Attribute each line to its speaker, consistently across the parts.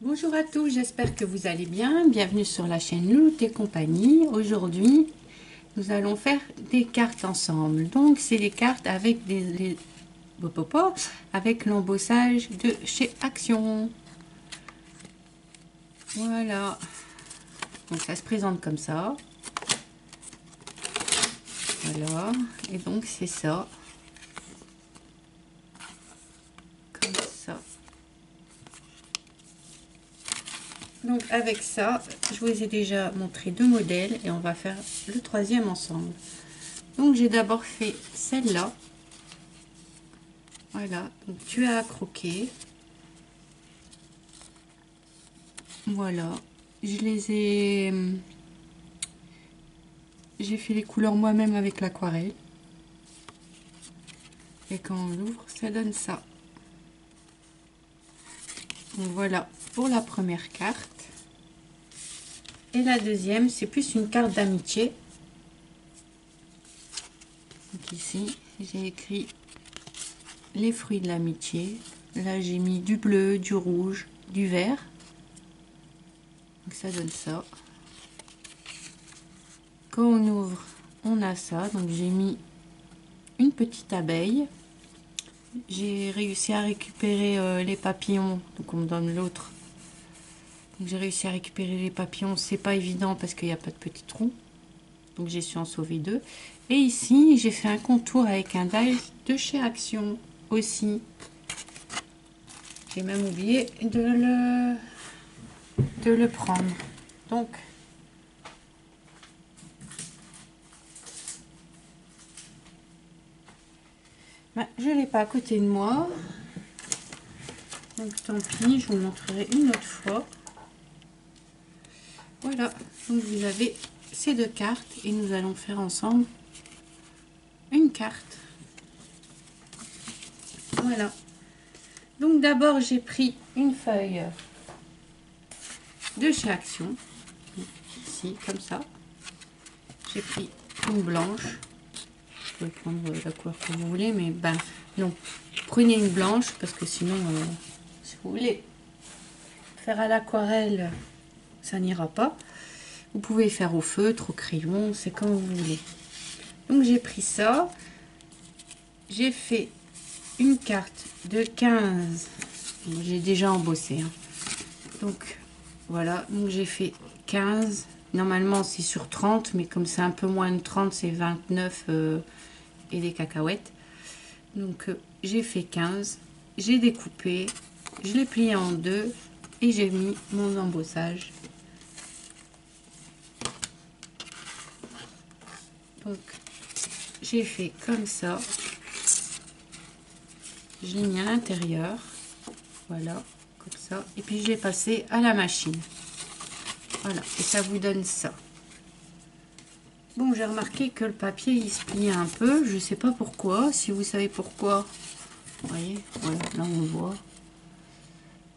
Speaker 1: Bonjour à tous, j'espère que vous allez bien. Bienvenue sur la chaîne Louloute et compagnie. Aujourd'hui, nous allons faire des cartes ensemble. Donc, c'est des cartes avec avec l'embossage de chez Action. Voilà. Donc, ça se présente comme ça. Voilà. Et donc, c'est ça. Comme ça. Donc avec ça, je vous ai déjà montré deux modèles et on va faire le troisième ensemble. Donc j'ai d'abord fait celle-là. Voilà, donc tu as à croquer. Voilà, je les ai... J'ai fait les couleurs moi-même avec l'aquarelle. Et quand on l'ouvre, ça donne ça. Donc voilà pour la première carte. Et la deuxième, c'est plus une carte d'amitié. Donc ici, j'ai écrit les fruits de l'amitié. Là, j'ai mis du bleu, du rouge, du vert. Donc ça donne ça. Quand on ouvre, on a ça. Donc j'ai mis une petite abeille. J'ai réussi à récupérer les papillons. Donc on me donne l'autre. Donc j'ai réussi à récupérer les papillons. C'est pas évident parce qu'il n'y a pas de petits trous. Donc j'ai su en sauver deux. Et ici, j'ai fait un contour avec un die de chez Action aussi. J'ai même oublié de le prendre. Donc, je ne l'ai pas à côté de moi. Donc tant pis, je vous montrerai une autre fois. Voilà, donc vous avez ces deux cartes et nous allons faire ensemble une carte. Voilà. Donc d'abord j'ai pris une feuille de chez Action. Ici, comme ça. J'ai pris une blanche. Vous pouvez prendre la couleur que vous voulez, mais ben non. Prenez une blanche parce que sinon, si vous voulez faire à l'aquarelle, ça n'ira pas. Vous pouvez faire au feutre, au crayon, c'est comme vous voulez. Donc j'ai pris ça. J'ai fait une carte de 15. J'ai déjà embossé. Hein. Donc voilà, donc j'ai fait 15. Normalement c'est sur 30, mais comme c'est un peu moins de 30, c'est 29 et des cacahuètes. Donc j'ai fait 15. J'ai découpé. Je l'ai plié en deux et j'ai mis mon embossage. Donc j'ai fait comme ça. Je l'ai mis à l'intérieur. Voilà, comme ça. Et puis j'ai passé à la machine. Voilà, et ça vous donne ça. Bon, j'ai remarqué que le papier, il se pliait un peu. Je sais pas pourquoi. Si vous savez pourquoi, vous voyez, voilà, là on le voit.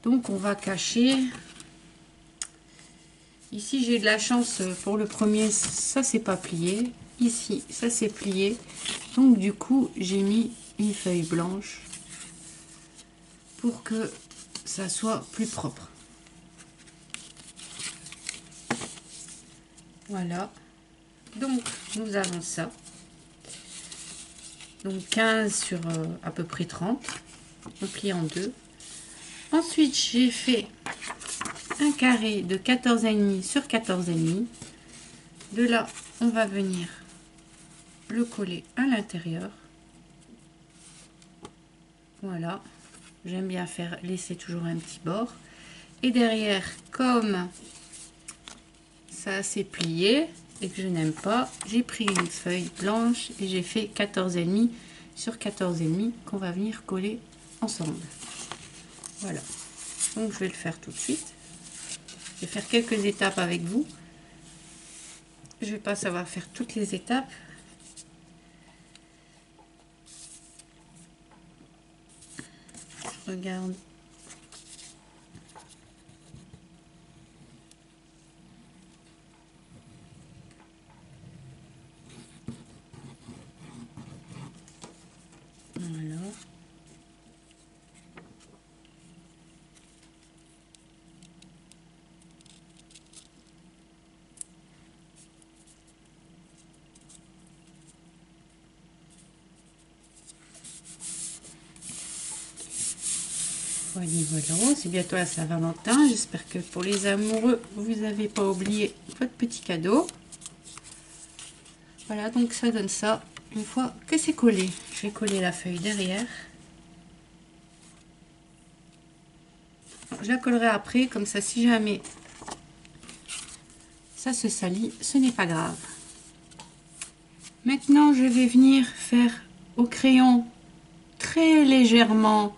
Speaker 1: Donc on va cacher. Ici, j'ai de la chance pour le premier, ça c'est pas plié. Ici, ça c'est plié. Donc du coup, j'ai mis une feuille blanche pour que ça soit plus propre. Voilà. Donc, nous avons ça. Donc 15 sur à peu près 30. On plie en deux. Ensuite, j'ai fait un carré de 14,5 sur 14,5. De là, on va venir le coller à l'intérieur. Voilà. J'aime bien faire laisser toujours un petit bord. Et derrière, comme ça s'est plié et que je n'aime pas, j'ai pris une feuille blanche et j'ai fait 14,5 sur 14,5 qu'on va venir coller ensemble. Voilà. Donc je vais le faire tout de suite. Je vais faire quelques étapes avec vous. Je vais pas savoir faire toutes les étapes. Je regarde. Voilà. Voilà, c'est bientôt la Saint-Valentin. J'espère que pour les amoureux, vous n'avez pas oublié votre petit cadeau. Voilà, donc ça donne ça une fois que c'est collé. Je vais coller la feuille derrière. Je la collerai après, comme ça, si jamais ça se salit, ce n'est pas grave. Maintenant, je vais venir faire au crayon très légèrement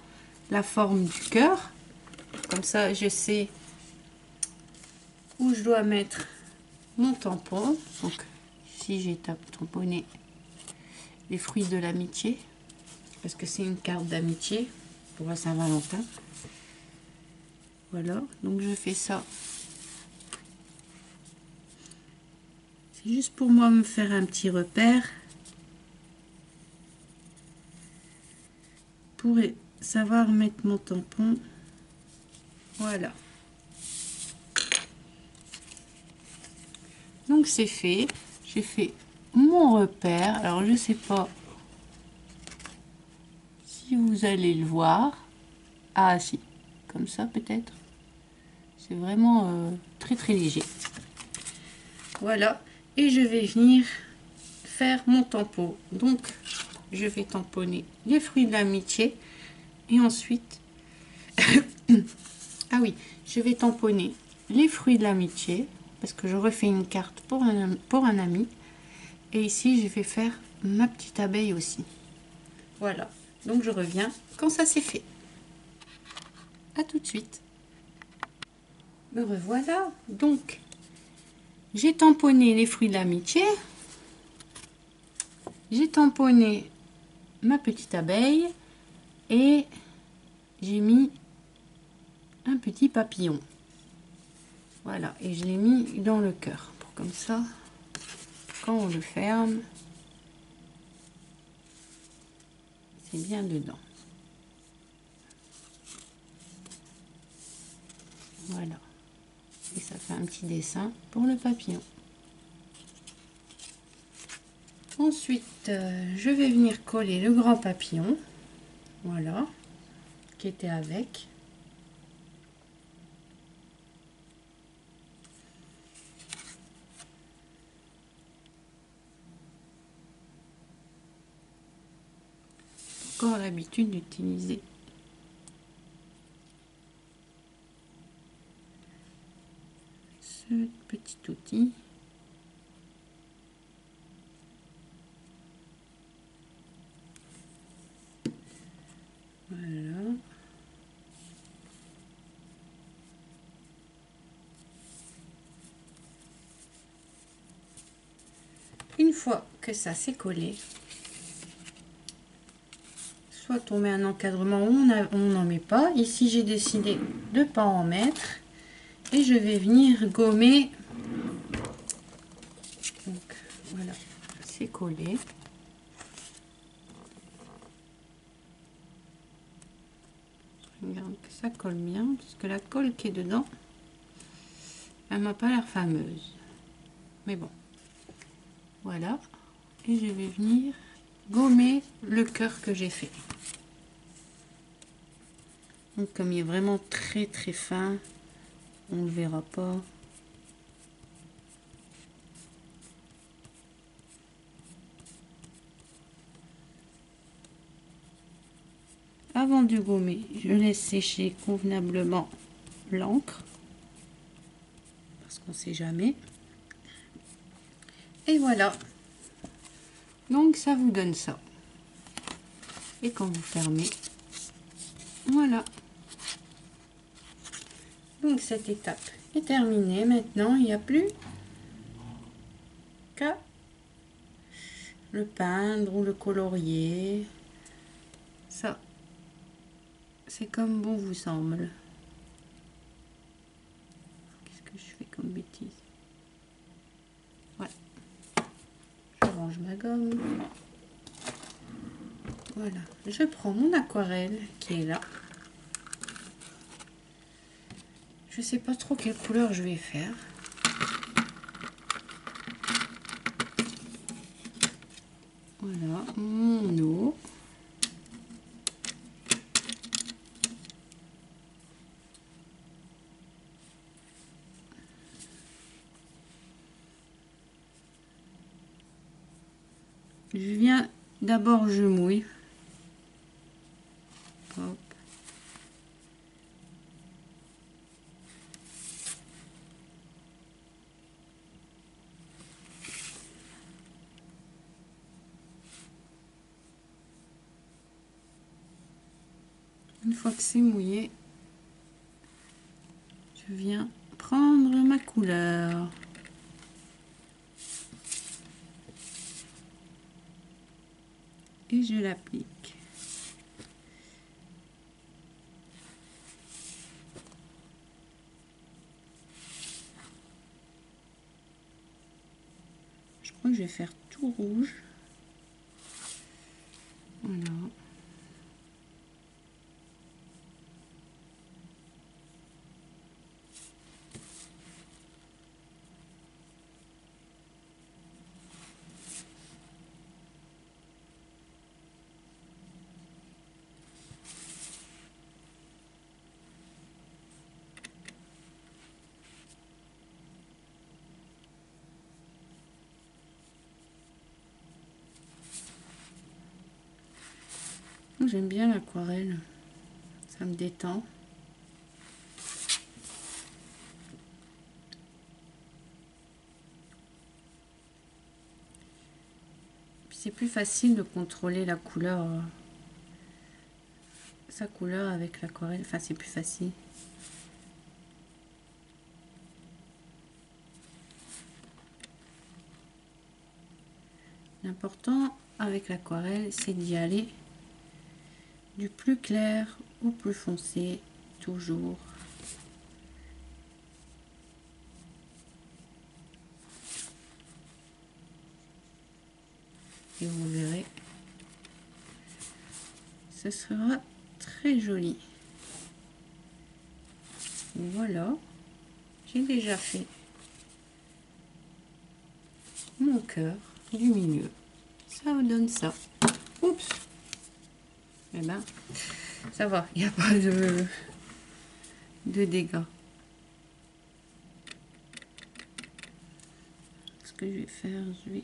Speaker 1: la forme du cœur. Comme ça, je sais où je dois mettre mon tampon. Donc, ici, j'ai tamponné les fruits de l'amitié, parce que c'est une carte d'amitié pour la Saint-Valentin. Voilà, donc je fais ça. C'est juste pour moi me faire un petit repère pour savoir mettre mon tampon. Voilà. Donc c'est fait. J'ai fait mon repère. Alors je sais pas si vous allez le voir. Ah si, comme ça peut-être. C'est vraiment très très léger. Voilà. Et je vais venir faire mon tampon. Donc je vais tamponner les fruits de l'amitié. Et ensuite, ah oui, je vais tamponner les fruits de l'amitié. Parce que je refais une carte pour un ami. Et ici, je vais faire ma petite abeille aussi. Voilà. Donc, je reviens quand ça c'est fait. À tout de suite. Me revoilà. Donc, j'ai tamponné les fruits de l'amitié. J'ai tamponné ma petite abeille. Et j'ai mis un petit papillon. Voilà. Et je l'ai mis dans le cœur. Pour comme ça, quand on le ferme, c'est bien dedans. Voilà. Et ça fait un petit dessin pour le papillon. Ensuite, je vais venir coller le grand papillon. Voilà. Qui était avec. Encore l'habitude d'utiliser ce petit outil. Voilà. Une fois que ça s'est collé, soit on met un encadrement ou on n'en met pas. Ici, j'ai décidé de ne pas en mettre. Et je vais venir gommer. Donc, voilà, c'est collé. Je regarde que ça colle bien, parce que la colle qui est dedans, elle m'a pas l'air fameuse. Mais bon, voilà. Et je vais venir gommer le cœur que j'ai fait. Donc comme il est vraiment très très fin, on ne le verra pas. Avant de gommer, je laisse sécher convenablement l'encre, parce qu'on ne sait jamais. Et voilà. Donc ça vous donne ça. Et quand vous fermez, voilà. Donc cette étape est terminée. Maintenant, il n'y a plus qu'à le peindre ou le colorier. Ça, c'est comme bon vous semble. Qu'est-ce que je fais comme bêtise? Ouais. Je range ma gomme. Voilà. Je prends mon aquarelle qui est là. Je sais pas trop quelle couleur je vais faire. Voilà, mon eau. Je viens d'abord, je mouille. Hop. Une fois que c'est mouillé, je viens prendre ma couleur. Et je l'applique. Je crois que je vais faire tout rouge. Voilà. J'aime bien l'aquarelle, ça me détend. C'est plus facile de contrôler la couleur, sa couleur avec l'aquarelle, enfin c'est plus facile. L'important avec l'aquarelle, c'est d'y aller du plus clair au plus foncé, toujours. Et vous verrez, ce sera très joli. Voilà, j'ai déjà fait mon cœur du milieu. Ça vous donne ça. Oups. Eh ben, ça va, il n'y a pas de dégâts. Ce que je vais faire, je vais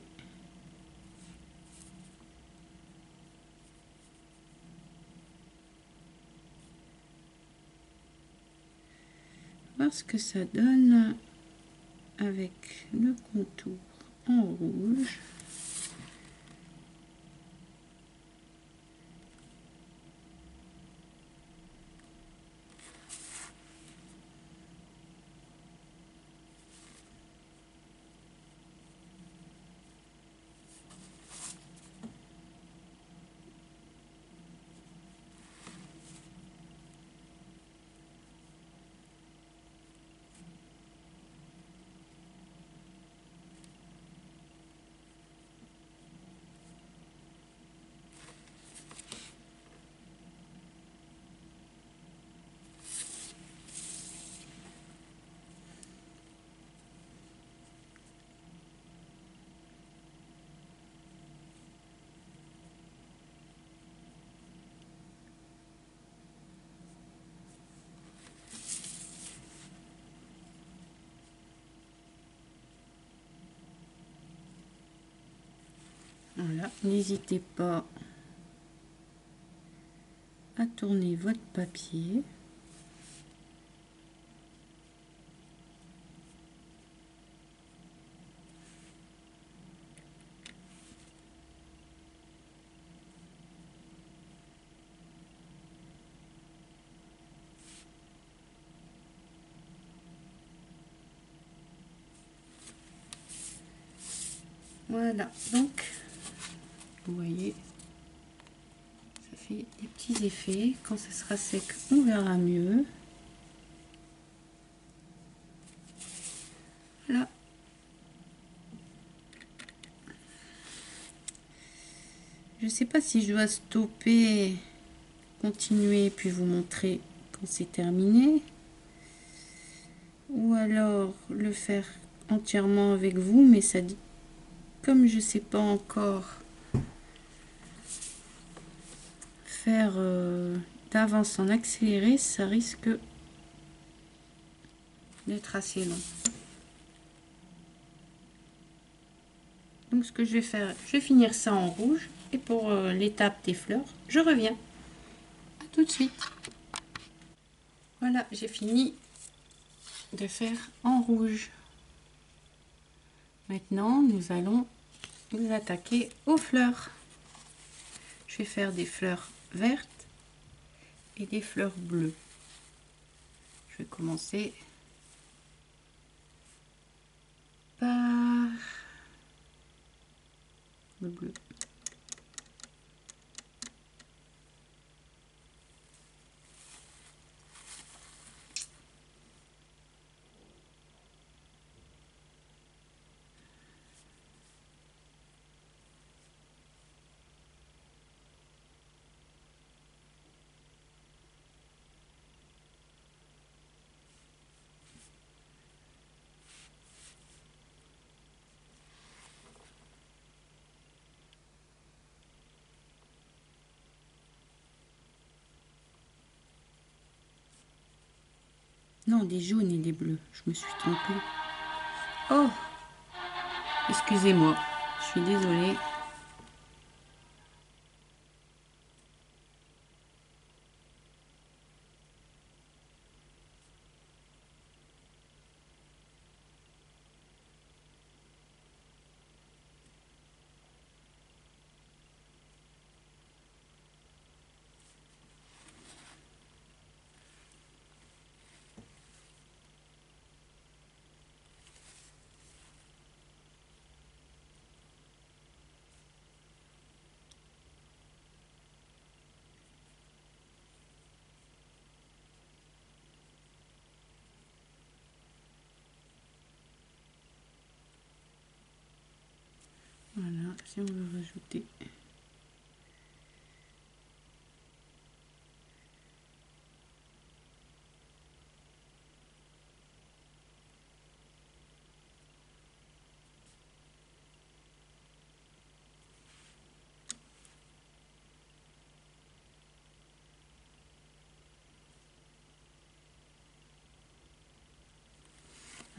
Speaker 1: voir ce que ça donne avec le contour en rouge. Voilà, n'hésitez pas à tourner votre papier. Voilà, donc vous voyez, ça fait des petits effets. Quand ça sera sec, on verra mieux. Là, je sais pas si je dois stopper, continuer, puis vous montrer quand c'est terminé, ou alors le faire entièrement avec vous, mais ça dit, comme je sais pas encore faire d'avance en accéléré, ça risque d'être assez long. Donc ce que je vais faire, je vais finir ça en rouge. Et pour l'étape des fleurs, je reviens. À tout de suite. Voilà, j'ai fini de faire en rouge. Maintenant, nous allons nous attaquer aux fleurs. Je vais faire des fleurs vertes et des fleurs bleues. Je vais commencer par le bleu. Non, des jaunes et des bleus. Je me suis trompée. Oh, excusez-moi. Je suis désolée. Voilà, si on veut rajouter.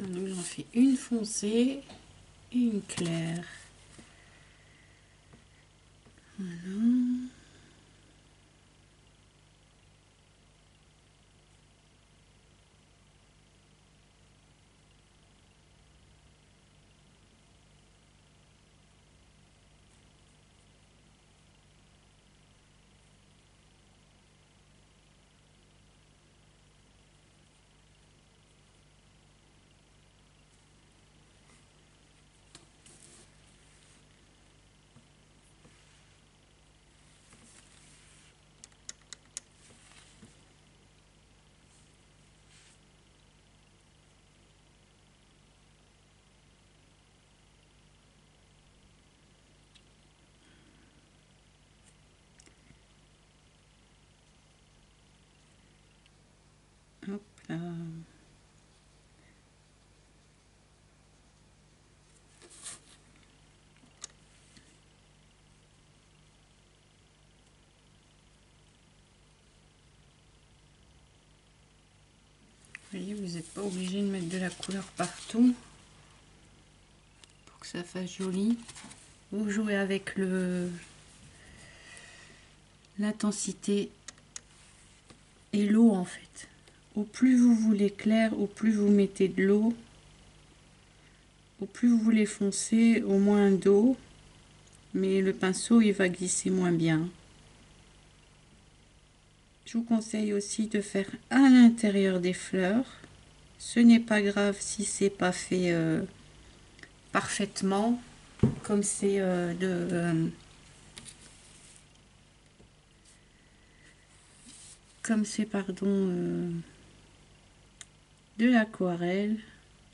Speaker 1: Nous on fait une foncée et une claire. Voilà. Hop là. Vous voyez, vous n'êtes pas obligé de mettre de la couleur partout pour que ça fasse joli. Vous jouez avec l'intensité et l'eau en fait. Au plus vous voulez clair, au plus vous mettez de l'eau. Au plus vous voulez foncé, au moins d'eau. Mais le pinceau, il va glisser moins bien. Je vous conseille aussi de faire à l'intérieur des fleurs. Ce n'est pas grave si c'est pas fait parfaitement, comme c'est de l'aquarelle.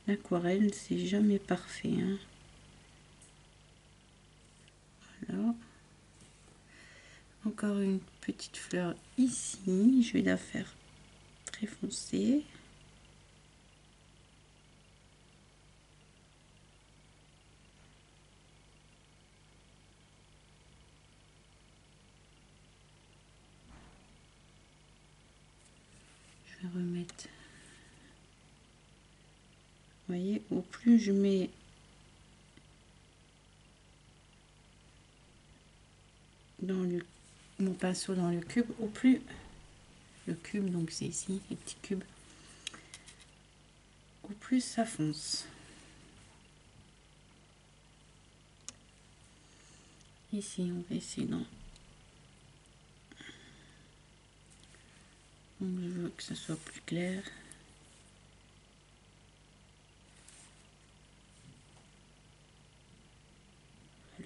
Speaker 1: L'aquarelle, c'est jamais parfait, hein. Voilà. Encore une petite fleur ici. Je vais la faire très foncée. Je vais remettre. Vous voyez, au plus je mets mon pinceau dans le cube, au plus le cube, donc c'est ici les petits cubes, au plus ça fonce. Ici on va essayer donc je veux que ça soit plus clair.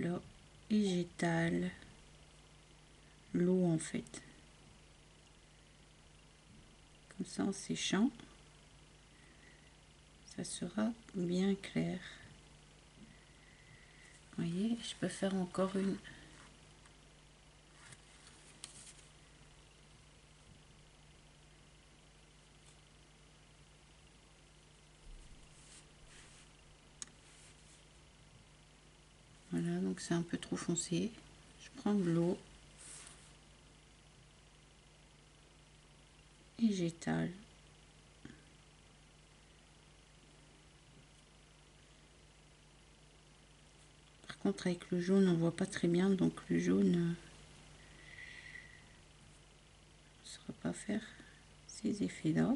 Speaker 1: Là et j'étale l'eau en fait, comme ça en séchant ça sera bien clair. Vous voyez, je peux faire encore une. Voilà, donc c'est un peu trop foncé. Je prends de l'eau et j'étale. Par contre avec le jaune on voit pas très bien, donc le jaune ne saura pas faire ces effets là.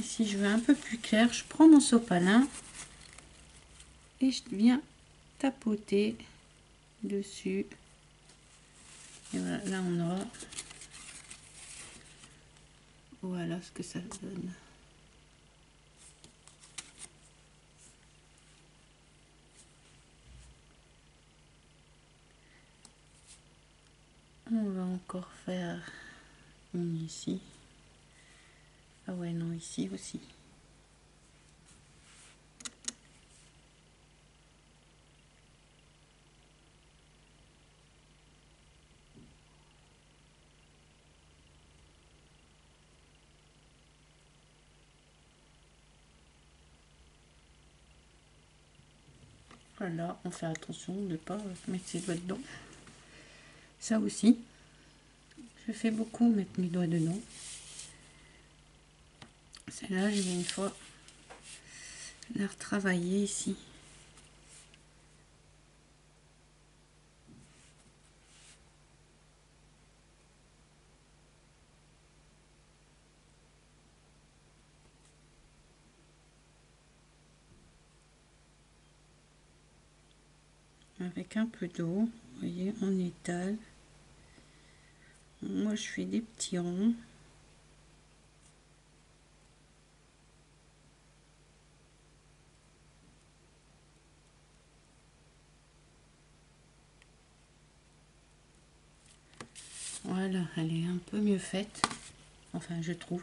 Speaker 1: Et si je veux un peu plus clair, je prends mon sopalin et je viens tapoter dessus. Et voilà, là on aura, voilà ce que ça donne. On va encore faire une ici. Ah ouais, non, ici aussi. Voilà, on fait attention de ne pas mettre ses doigts dedans. Ça aussi, je fais beaucoup mettre mes doigts dedans. Celle-là, je vais une fois la retravailler ici. Avec un peu d'eau, vous voyez, on étale. Moi, je fais des petits ronds. Voilà, elle est un peu mieux faite. Enfin, je trouve.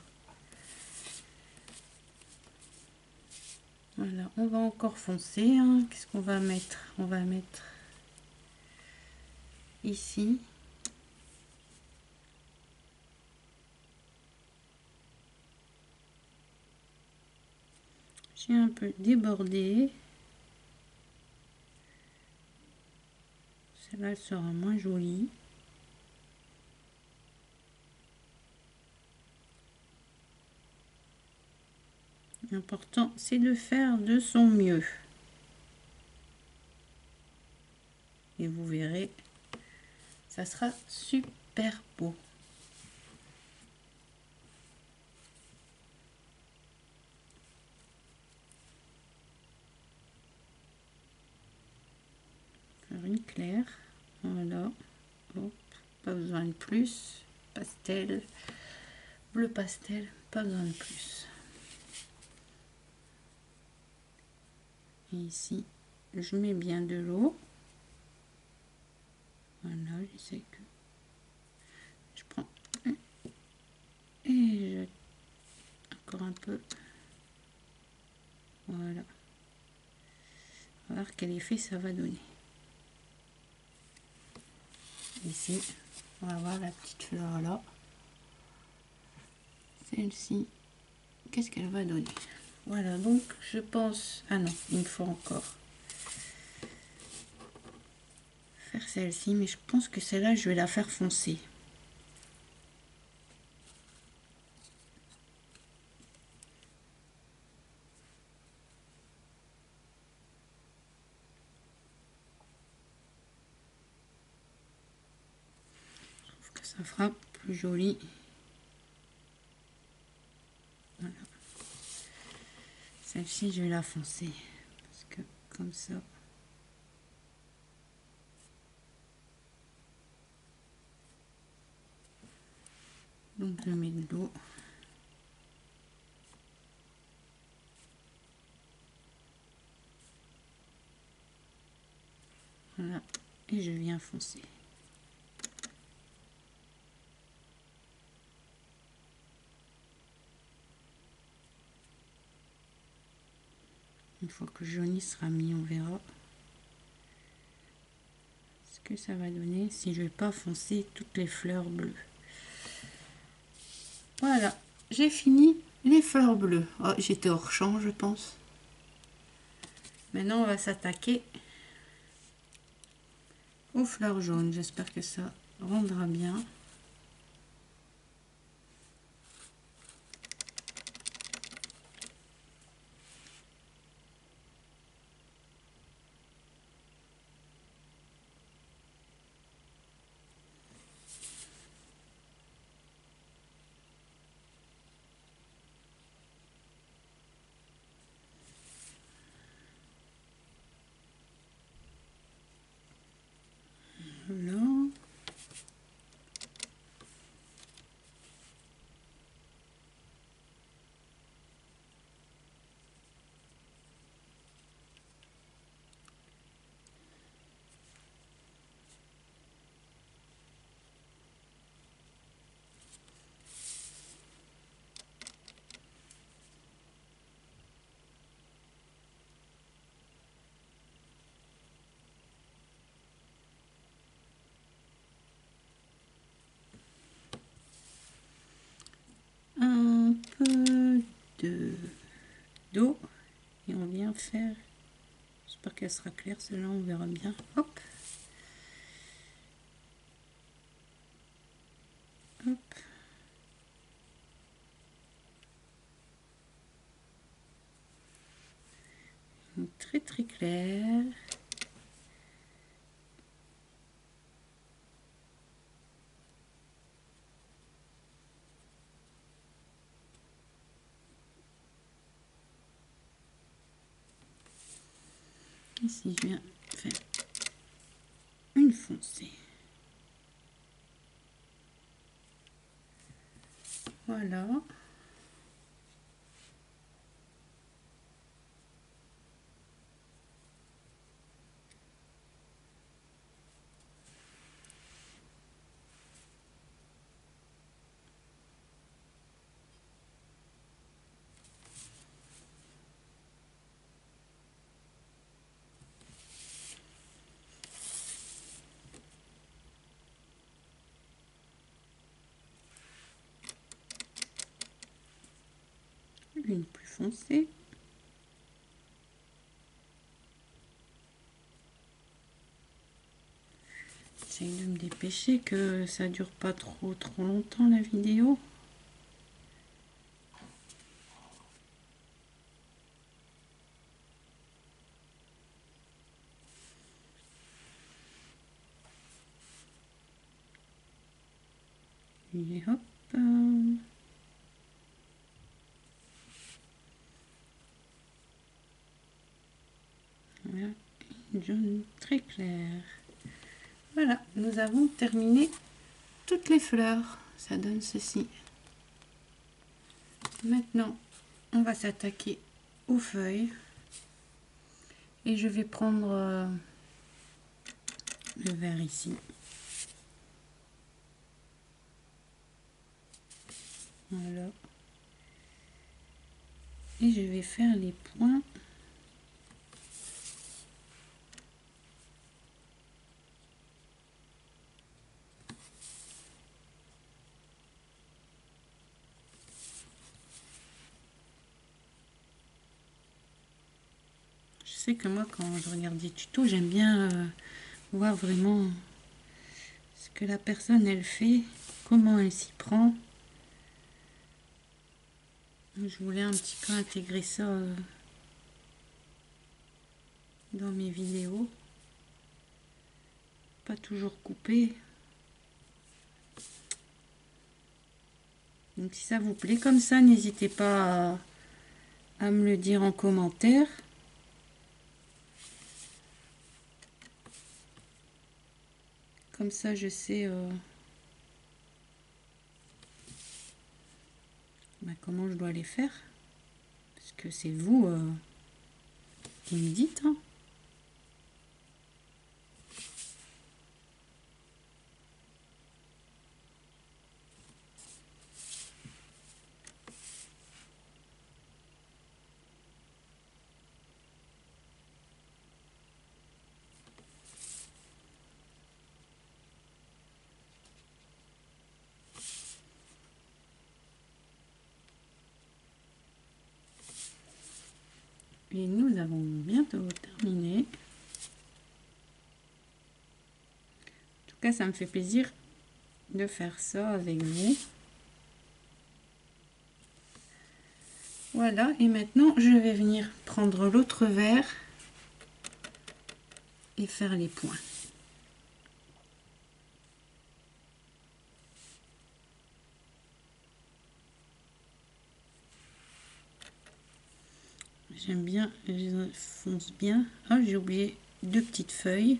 Speaker 1: Voilà, on va encore foncer. Hein. Qu'est-ce qu'on va mettre? On va mettre ici. J'ai un peu débordé. Celle-là, elle sera moins jolie. L'important, c'est de faire de son mieux. Et vous verrez, ça sera super beau. Faire une claire. Voilà. Hop. Pas besoin de plus. Pastel. Bleu pastel. Pas besoin de plus. Et ici, je mets bien de l'eau. Voilà, j'essaie que je prends et je encore un peu. Voilà. On va voir quel effet ça va donner. Ici, on va voir la petite fleur là. Celle-ci, qu'est-ce qu'elle va donner? Voilà, donc je pense... Ah non, il me faut encore faire celle-ci, mais je pense que celle-là, je vais la faire foncer. Ça fera plus joli. Voilà. Celle-ci, je vais la foncer. Parce que comme ça. Donc, je mets de l'eau. Voilà. Et je viens foncer. Une fois que le jauni sera mis, on verra ce que ça va donner si je vais pas foncer toutes les fleurs bleues. Voilà, j'ai fini les fleurs bleues. Oh, j'étais hors champ, je pense. Maintenant, on va s'attaquer aux fleurs jaunes. J'espère que ça rendra bien. Voilà. Un peu d'eau et on vient faire, j'espère qu'elle sera claire celle-là, on verra bien. Hop, hop, une très très claire. Ici je viens faire une foncée. Voilà. Une plus foncée. J'essaye de me dépêcher que ça dure pas trop longtemps la vidéo. Et hop. Voilà, une jaune très claire. Voilà, nous avons terminé toutes les fleurs. Ça donne ceci. Maintenant, on va s'attaquer aux feuilles. Et je vais prendre le vert ici. Voilà. Et je vais faire les points. Je sais que moi, quand je regarde des tutos, j'aime bien voir vraiment ce que la personne, elle fait, comment elle s'y prend. Je voulais un petit peu intégrer ça dans mes vidéos. Pas toujours coupé. Donc si ça vous plaît comme ça, n'hésitez pas à me le dire en commentaire. Comme ça, je sais comment je dois les faire. Parce que c'est vous qui me dites. Hein. Et nous avons bientôt terminé. En tout cas, ça me fait plaisir de faire ça avec vous. Voilà, et maintenant je vais venir prendre l'autre verre et faire les points. J'aime bien, je fonce bien. Ah, j'ai oublié 2 petites feuilles.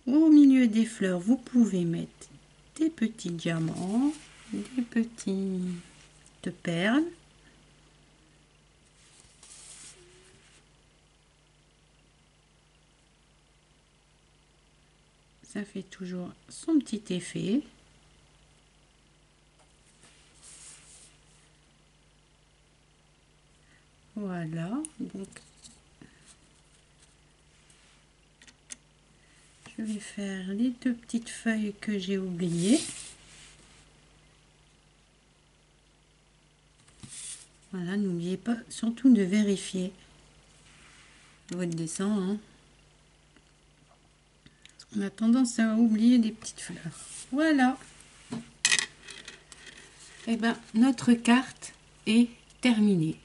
Speaker 1: Au milieu des fleurs, vous pouvez mettre des petits diamants, des petites perles. Ça fait toujours son petit effet. Voilà, donc je vais faire les 2 petites feuilles que j'ai oubliées. Voilà, n'oubliez pas surtout de vérifier votre dessin. Hein. On a tendance à oublier des petites fleurs. Voilà. Et ben notre carte est terminée.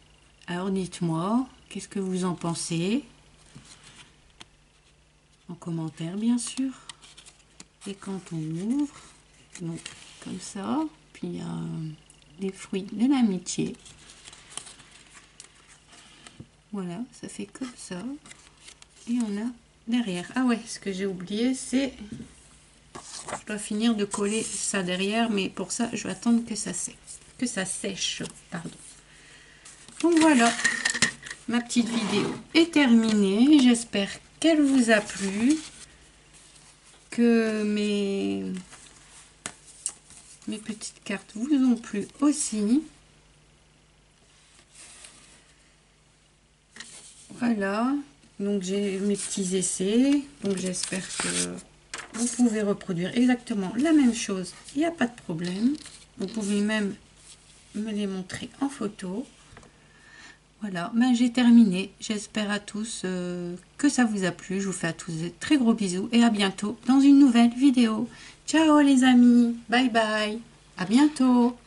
Speaker 1: Alors dites-moi, qu'est-ce que vous en pensez? En commentaire bien sûr. Et quand on ouvre, donc comme ça, puis il y a les fruits de l'amitié. Voilà, ça fait comme ça. Et on a derrière. Ah ouais, ce que j'ai oublié, c'est... Je dois finir de coller ça derrière, mais pour ça, je vais attendre que ça sèche. Pardon. Donc voilà, ma petite vidéo est terminée. J'espère qu'elle vous a plu, que mes petites cartes vous ont plu aussi. Voilà, donc j'ai mes petits essais, donc j'espère que vous pouvez reproduire exactement la même chose, il n'y a pas de problème. Vous pouvez même me les montrer en photo. Voilà, ben j'ai terminé. J'espère à tous que ça vous a plu. Je vous fais à tous de très gros bisous et à bientôt dans une nouvelle vidéo. Ciao les amis, bye bye, à bientôt.